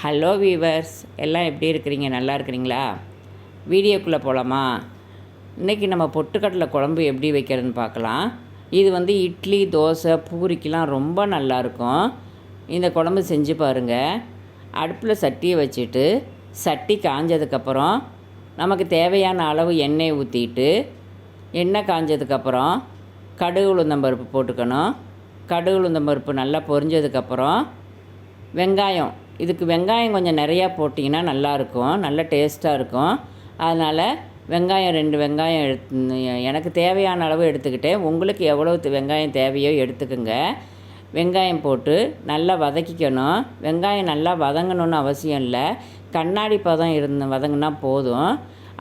Hello viewers, எல்லாம் எப்படி இருக்கிறீங்க? நல்லா இருக்கிறீங்களா? வீடியோக்குள்ளே போகலாமா? இன்றைக்கி நம்ம பொட்டுக்கடலை குழம்பு எப்படி வைக்கிறதுன்னு பார்க்கலாம். இது வந்து இட்லி, தோசை, பூரிக்கெலாம் ரொம்ப நல்லாயிருக்கும். இந்த குழம்பு செஞ்சு பாருங்கள். அடுப்பில் சட்டியை வச்சுட்டு சட்டி காஞ்சதுக்கப்புறம் நமக்கு தேவையான அளவு எண்ணெய் ஊற்றிட்டு, எண்ணெய் காஞ்சதுக்கப்புறம் கடுகு உளுந்தம்பருப்பு போட்டுக்கணும். கடுகு உளுந்தம்பருப்பு நல்லா பொரிஞ்சதுக்கப்புறம் இதுக்கு வெங்காயம் கொஞ்சம் நிறையா போட்டிங்கன்னா நல்லாயிருக்கும், நல்ல டேஸ்ட்டாக இருக்கும். அதனால் வெங்காயம் 2 வெங்காயம் எனக்கு தேவையான அளவு எடுத்துக்கிட்டேன். உங்களுக்கு எவ்வளோ வெங்காயம் தேவையோ எடுத்துக்கோங்க. வெங்காயம் போட்டு நல்லா வதக்கிக்கணும். வெங்காயம் நல்லா வதங்கணுன்னு அவசியம் இல்லை, கண்ணாடி பதம் வதங்கினா போதும்.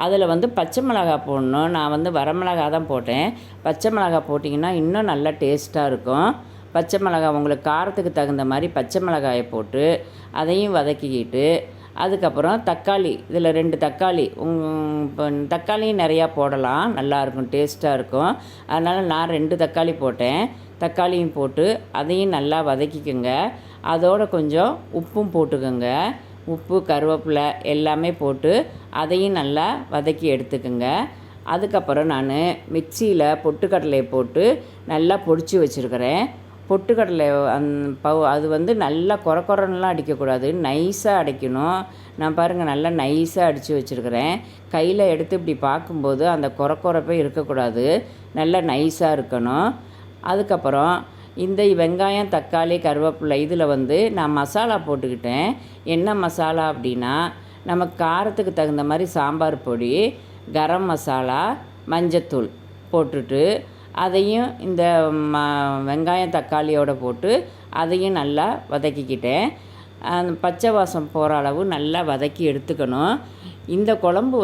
அதில் வந்து பச்சை மிளகாய் போடணும். நான் வரமிளகா தான் போட்டேன். பச்சை மிளகாய் போட்டிங்கன்னா இன்னும் நல்லா டேஸ்ட்டாக இருக்கும். பச்சை மிளகாய் உங்களுக்கு காரத்துக்கு தகுந்த மாதிரி பச்சை மிளகாயை போட்டு அதையும் வதக்கிக்கிட்டு, அதுக்கப்புறம் தக்காளி, இதில் 2 தக்காளி, இப்போ தக்காளியும் நிறையா போடலாம், நல்லாயிருக்கும், டேஸ்ட்டாக இருக்கும். அதனால் நான் 2 தக்காளி போட்டேன். தக்காளியும் போட்டு அதையும் நல்லா வதக்கிக்கோங்க. அதோடு கொஞ்சம் உப்பும் போட்டுக்கோங்க. உப்பு, கருவேப்பிலை எல்லாமே போட்டு அதையும் நல்லா வதக்கி எடுத்துக்கோங்க. அதுக்கப்புறம் நான் மிக்சியில் பொட்டுக்கடலையை போட்டு நல்லா பொடிச்சு வச்சுருக்கிறேன். பொட்டுக்கடலை அது நல்லா கொரகொரன்னுலாம் அடிக்கக்கூடாது, நைஸாக அடிக்கணும். நான் பாருங்கள் நல்லா நைஸாக அடித்து வச்சுருக்கிறேன். கையில் எடுத்து இப்படி பார்க்கும்போது அந்த கொரகொரப்பே இருக்கக்கூடாது, நல்லா நைஸாக இருக்கணும். அதுக்கப்புறம் இந்த வெங்காயம், தக்காளி, கருவேப்பிலை இதில் நான் மசாலா போட்டுக்கிட்டேன். என்ன மசாலா அப்படின்னா, நம்ம காரத்துக்கு தகுந்த மாதிரி சாம்பார் பொடி, கரம் மசாலா, மஞ்சத்தூள் போட்டுட்டு அதையும் இந்த வெங்காயம் தக்காளியோடு போட்டு அதையும் நல்லா வதக்கிக்கிட்டேன். அந்த பச்சை வாசம் போகிற அளவு நல்லா வதக்கி எடுத்துக்கணும். இந்த குழம்பு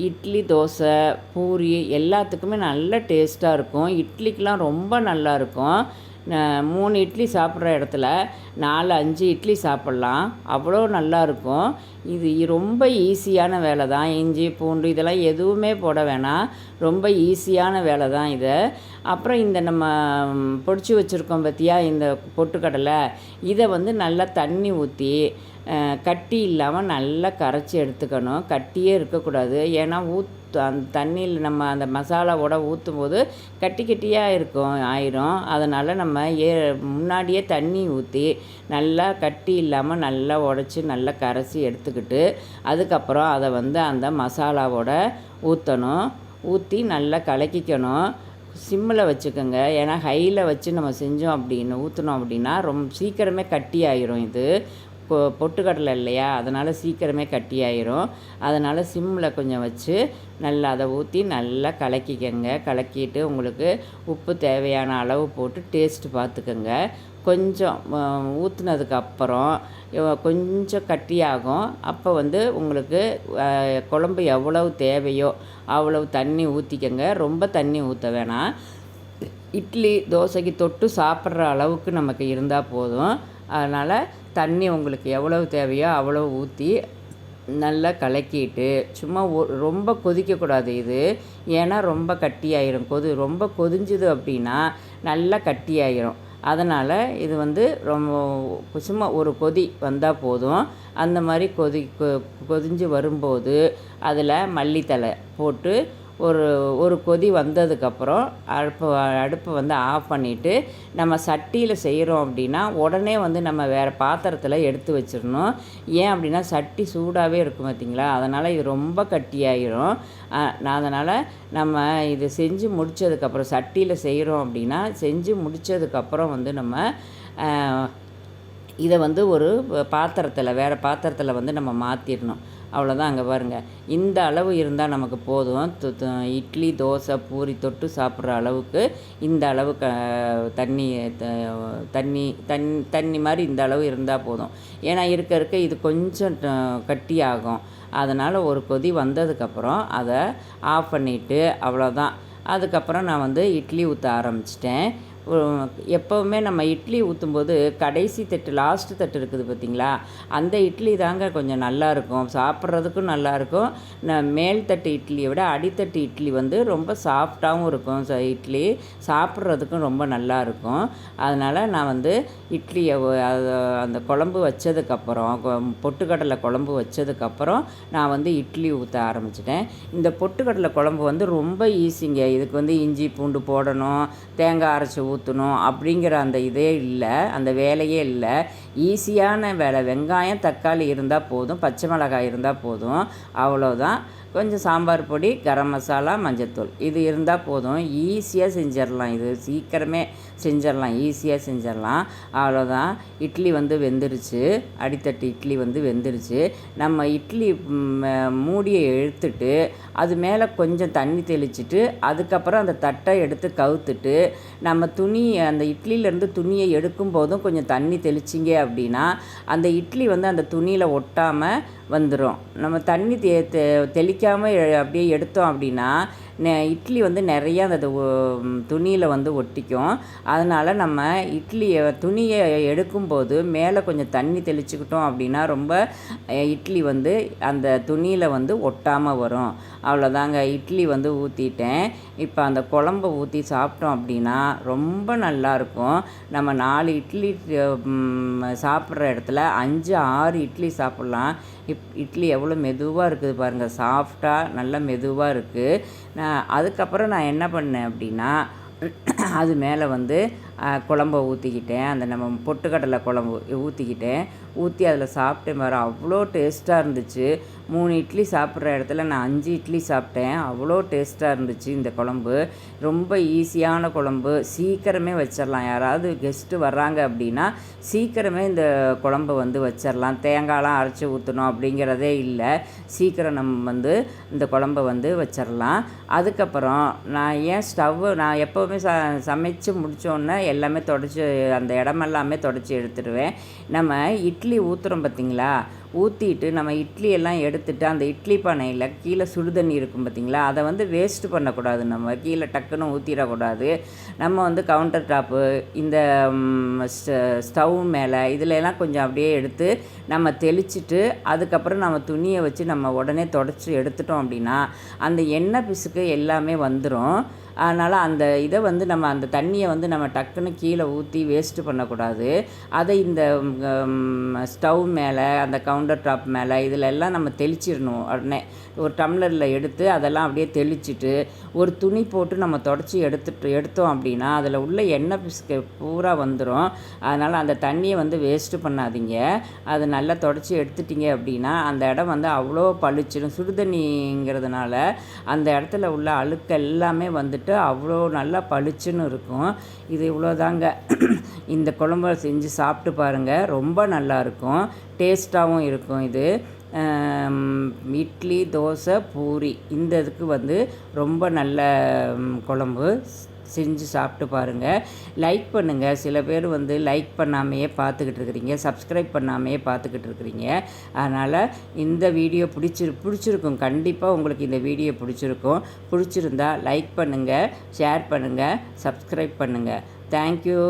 இட்லி, தோசை, பூரி எல்லாத்துக்குமே நல்ல டேஸ்ட்டாக இருக்கும். இட்லிக்கெலாம் ரொம்ப நல்லாயிருக்கும். 3 இட்லி சாப்பிட்ற இடத்துல 4-5 இட்லி சாப்பிட்லாம், அவ்வளோ நல்லாயிருக்கும். இது ரொம்ப ஈஸியான வேலை தான். இஞ்சி, பூண்டு இதெல்லாம் எதுவுமே போட வேணாம், ரொம்ப ஈஸியான வேலை தான் இது. அப்புறம் இந்த நம்ம பொடிச்சு வச்சுருக்கோம் பார்த்தியா, இந்த பொட்டுக்கடலை, இதை நல்லா தண்ணி ஊற்றி கட்டி இல்லாமல் நல்லா கரைச்சி எடுத்துக்கணும். கட்டியே இருக்கக்கூடாது. ஏன்னா அந்த தண்ணியில் நம்ம அந்த மசாலாவோட ஊற்றும் போது கட்டி கட்டியாக ஆயிரும். அதனால் நம்ம முன்னாடியே தண்ணி ஊற்றி நல்லா கட்டி இல்லாமல் நல்லா உடச்சி நல்லா கரைச்சி எடுத்துக்கிட்டு, அதுக்கப்புறம் அதை அந்த மசாலாவோட ஊற்றணும். ஊற்றி நல்லா கலக்கிக்கணும். சிம்மில் வச்சுக்கோங்க. ஏன்னா ஹையில் வச்சு நம்ம செஞ்சோம் ஊற்றினோம் அப்படின்னா ரொம்ப சீக்கிரமே கட்டி ஆயிரும். இது பொட்டுக்கடலை இல்லையா, அதனால் சீக்கிரமே கட்டி ஆயிரும். அதனால் சிம்மில் கொஞ்சம் வச்சு நல்லா அதை ஊற்றி நல்லா கலக்கிக்கங்க. கலக்கிட்டு உங்களுக்கு உப்பு தேவையான அளவு போட்டு டேஸ்ட்டு பார்த்துக்கோங்க. கொஞ்சம் ஊற்றுனதுக்கப்புறம் கொஞ்சம் கட்டியாகும். அப்போ உங்களுக்கு குழம்பு எவ்வளவு தேவையோ அவ்வளவு தண்ணி ஊற்றிக்கங்க. ரொம்ப தண்ணி ஊற்ற வேணாம். இட்லி, தோசைக்கு தொட்டு சாப்பிட்ற அளவுக்கு நமக்கு இருந்தால் போதும். அதனால் தண்ணி உங்களுக்கு எவ்வளவு தேவையோ அவ்வளோ ஊற்றி நல்லா கலக்கிட்டு, சும்மா ரொம்ப கொதிக்கக்கூடாது இது, ஏன்னா ரொம்ப கட்டியாயிரும். ரொம்ப கொதிஞ்சுது அப்படின்னா நல்லா கட்டியாயிரும். அதனால் இது ரொம்ப சும்மா ஒரு கொதி வந்தால் போதும். அந்த மாதிரி கொதிஞ்சு வரும்போது அதில் மல்லித்தழை போட்டு ஒரு கொதி வந்ததுக்கப்புறம் அடுப்பை ஆஃப் பண்ணிவிட்டு, நம்ம சட்டியில் செய்கிறோம் அப்படின்னா உடனே நம்ம வேறு பாத்திரத்தில் எடுத்து வச்சிடணும். ஏன் அப்படின்னா சட்டி சூடாகவே இருக்கும் பார்த்திங்களா, அதனால் இது ரொம்ப கட்டியாயிரும். அதனால் நம்ம இது செஞ்சு முடித்ததுக்கப்புறம் சட்டியில் செய்கிறோம் அப்படின்னா செஞ்சு முடித்ததுக்கப்புறம் நம்ம இதை ஒரு பாத்திரத்தில் வேறு பாத்திரத்தில் நம்ம மாற்றிடணும். அவ்வளோதான். அங்கே பாருங்கள், இந்த அளவு இருந்தால் நமக்கு போதும். இட்லி, தோசை, பூரி தொட்டு சாப்பிட்ற அளவுக்கு இந்த அளவு தண்ணி தண்ணி தண்ணி தண்ணி மாதிரி இந்த அளவு இருந்தால் போதும். ஏன்னா இருக்க இது கொஞ்சம் கட்டி ஆகும். அதனால் ஒரு கொதி வந்ததுக்கப்புறம் அதை ஆஃப் பண்ணிவிட்டு அவ்வளோதான். அதுக்கப்புறம் நான் இட்லி ஊற்ற ஆரம்பிச்சிட்டேன். எப்போவுமே நம்ம இட்லி ஊற்றும்போது கடைசி தட்டு லாஸ்ட்டு தட்டு இருக்குது பார்த்திங்களா, அந்த இட்லி தாங்க கொஞ்சம் நல்லாயிருக்கும், சாப்பிட்றதுக்கும் நல்லாயிருக்கும். மேல் தட்டு இட்லியை விட அடித்தட்டு இட்லி வந்து ரொம்ப சாஃப்டாகவும் இருக்கும். இட்லி சாப்பிட்றதுக்கும் ரொம்ப நல்லாயிருக்கும். அதனால் நான் வந்து இட்லியை அந்த குழம்பு வச்சதுக்கப்புறம், பொட்டுக்கடலை குழம்பு வச்சதுக்கப்புறம் நான் வந்து இட்லி ஊற்ற ஆரம்பிச்சிட்டேன். இந்த பொட்டுக்கடலை குழம்பு வந்து ரொம்ப ஈஸிங்க. இதுக்கு வந்து இஞ்சி பூண்டு போடணும், தேங்காய் அரைச்சி ஊற்றணும் அப்படிங்கிற அந்த இதே இல்லை, அந்த வேலையே இல்லை. ஈஸியான வேலை. வெங்காயம் தக்காளி இருந்தால் போதும், பச்சை மிளகாய் இருந்தால் போதும், அவ்வளோதான். கொஞ்சம் சாம்பார் பொடி, கரம் மசாலா, மஞ்சத்தூள் இது இருந்தால் போதும். ஈஸியாக செஞ்சிடலாம். இது சீக்கிரமே செஞ்சிடலாம், ஈஸியாக செஞ்சிடலாம். அவ்வளோதான். இட்லி வந்து வெந்துருச்சு. அடித்தட்டு இட்லி வந்து வெந்துருச்சு. நம்ம இட்லி மூடியை எடுத்துட்டு அது மேலே கொஞ்சம் தண்ணி தெளிச்சிட்டு அதுக்கப்புறம் அந்த தட்டை எடுத்து கவுத்துட்டு நம்ம அந்த இட்லியிலேருந்து துணியை எடுக்கும் போதும் கொஞ்சம் தண்ணி தெளிச்சிங்க அப்படின்னா அந்த இட்லி வந்து அந்த துணியில் ஒட்டாமல் வந்துடும். நம்ம தண்ணி தெளிக்காமல் அப்படியே எடுத்தோம் அப்படின்னா இட்லி வந்து நிறையா அந்த துணியில் வந்து ஒட்டிக்கும். அதனால் நம்ம துணியை எடுக்கும்போது மேலே கொஞ்சம் தண்ணி தெளிச்சுக்கிட்டோம் அப்படின்னா ரொம்ப இட்லி வந்து அந்த துணியில் வந்து ஒட்டாமல் வரும். அவ்வளோதாங்க. இட்லி வந்து ஊற்றிட்டேன். இப்போ அந்த குழம்ப ஊற்றி சாப்பிட்டோம் அப்படின்னா ரொம்ப நல்லாயிருக்கும். நம்ம 4 இட்லி சாப்பிட்ற இடத்துல 5 6 இட்லி சாப்பிட்லாம். இட்லி எவ்வளோ மெதுவாக இருக்குது பாருங்கள், சாஃப்டாக நல்லா மெதுவாக இருக்குது. அதுக்கப்புறம் நான் என்ன பண்ணேன் அப்படின்னா அது மேலே வந்து குழம்ப ஊற்றிக்கிட்டேன். அந்த நம்ம பொட்டுக்கடலை குழம்பு ஊற்றிக்கிட்டேன். ஊற்றி அதில் சாப்பிட்டேன் பாரு, அவ்வளோ டேஸ்ட்டாக இருந்துச்சு. 3 இட்லி சாப்பிட்ற இடத்துல நான் 5 இட்லி சாப்பிட்டேன். அவ்வளோ டேஸ்ட்டாக இருந்துச்சு இந்த குழம்பு. ரொம்ப ஈஸியான குழம்பு, சீக்கிரமே வச்சிடலாம். யாராவது கெஸ்ட்டு வர்றாங்க அப்படின்னா சீக்கிரமே இந்த குழம்பு வந்து வச்சிடலாம். தேங்காய்லாம் அரைச்சி ஊற்றணும் அப்படிங்கிறதே இல்லை. சீக்கிரம் நம்ம வந்து இந்த குழம்பை வந்து வச்சிடலாம். அதுக்கப்புறம் நான் எப்போவுமே சமைச்சு முடித்தோன்னே எல்லாமே தொடச்சி அந்த இடமெல்லாமே தொடச்சி எடுத்துடுவேன். நம்ம இட்லி ஊற்றுறோம் பார்த்திங்களா, ஊற்றிட்டு நம்ம இட்லியெல்லாம் எடுத்துகிட்டு அந்த இட்லி பானையில் கீழே சுடுதண்ணி இருக்கும் பார்த்திங்களா, அதை வந்து வேஸ்ட்டு பண்ணக்கூடாது. நம்ம கீழே டக்குன்னு ஊற்றிடக்கூடாது. நம்ம வந்து கவுண்டர் டாப்பு, இந்த ஸ்டவ் மேலே இதுலலாம் கொஞ்சம் அப்படியே எடுத்து நம்ம தெளிச்சிட்டு அதுக்கப்புறம் நம்ம துணியை வச்சு நம்ம உடனே தொடச்சி எடுத்துட்டோம் அப்படின்னா அந்த எண்ணெய் பிசுக்கு எல்லாமே வந்துடும். அதனால் அந்த இதை வந்து நம்ம அந்த தண்ணியை வந்து நம்ம டக்குன்னு கீழே ஊற்றி வேஸ்ட்டு பண்ணக்கூடாது. அதை இந்த ஸ்டவ் மேலே, அந்த கவுண்டர் டாப் மேலே இதிலெல்லாம் நம்ம தெளிச்சிடணும். உடனே ஒரு டம்ளரில் எடுத்து அதெல்லாம் அப்படியே தெளிச்சிட்டு ஒரு துணி போட்டு நம்ம தொடச்சி எடுத்தோம் அப்படின்னா அதில் உள்ள எண்ணெய் பிசுக்கு பூரா வந்துடும். அதனால் அந்த தண்ணியை வந்து வேஸ்ட்டு பண்ணாதீங்க. அதை நல்லா தொடச்சி எடுத்துட்டிங்க அப்படின்னா அந்த இடம் வந்து அவ்வளோ பளிச்சிடும். சுடுதண்ணிங்கிறதுனால அந்த இடத்துல உள்ள அழுக்கு எல்லாமே வந்துட்டு அவ்வளோ நல்லா பளிச்சுன்னு இருக்கும். இது இவ்வளோதாங்க. இந்த குழம்பு செஞ்சு சாப்பிட்டு பாருங்கள், ரொம்ப நல்லாயிருக்கும், டேஸ்ட்டாகவும் இருக்கும். இது இட்லி, தோசை, பூரி இந்த இதுக்கு வந்து ரொம்ப நல்ல குழம்பு. செஞ்சு சாப்பிட்டு பாருங்கள். லைக் பண்ணுங்கள். சில பேர் வந்து லைக் பண்ணாமையே பார்த்துக்கிட்டு இருக்கிறீங்க, சப்ஸ்கிரைப் பண்ணாமையே பார்த்துக்கிட்டு இருக்கிறீங்க. அதனால் இந்த வீடியோ பிடிச்சிருக்கும். கண்டிப்பாக உங்களுக்கு இந்த வீடியோ பிடிச்சிருந்தா லைக் பண்ணுங்கள், ஷேர் பண்ணுங்கள், சப்ஸ்கிரைப் பண்ணுங்கள். தேங்க்யூ.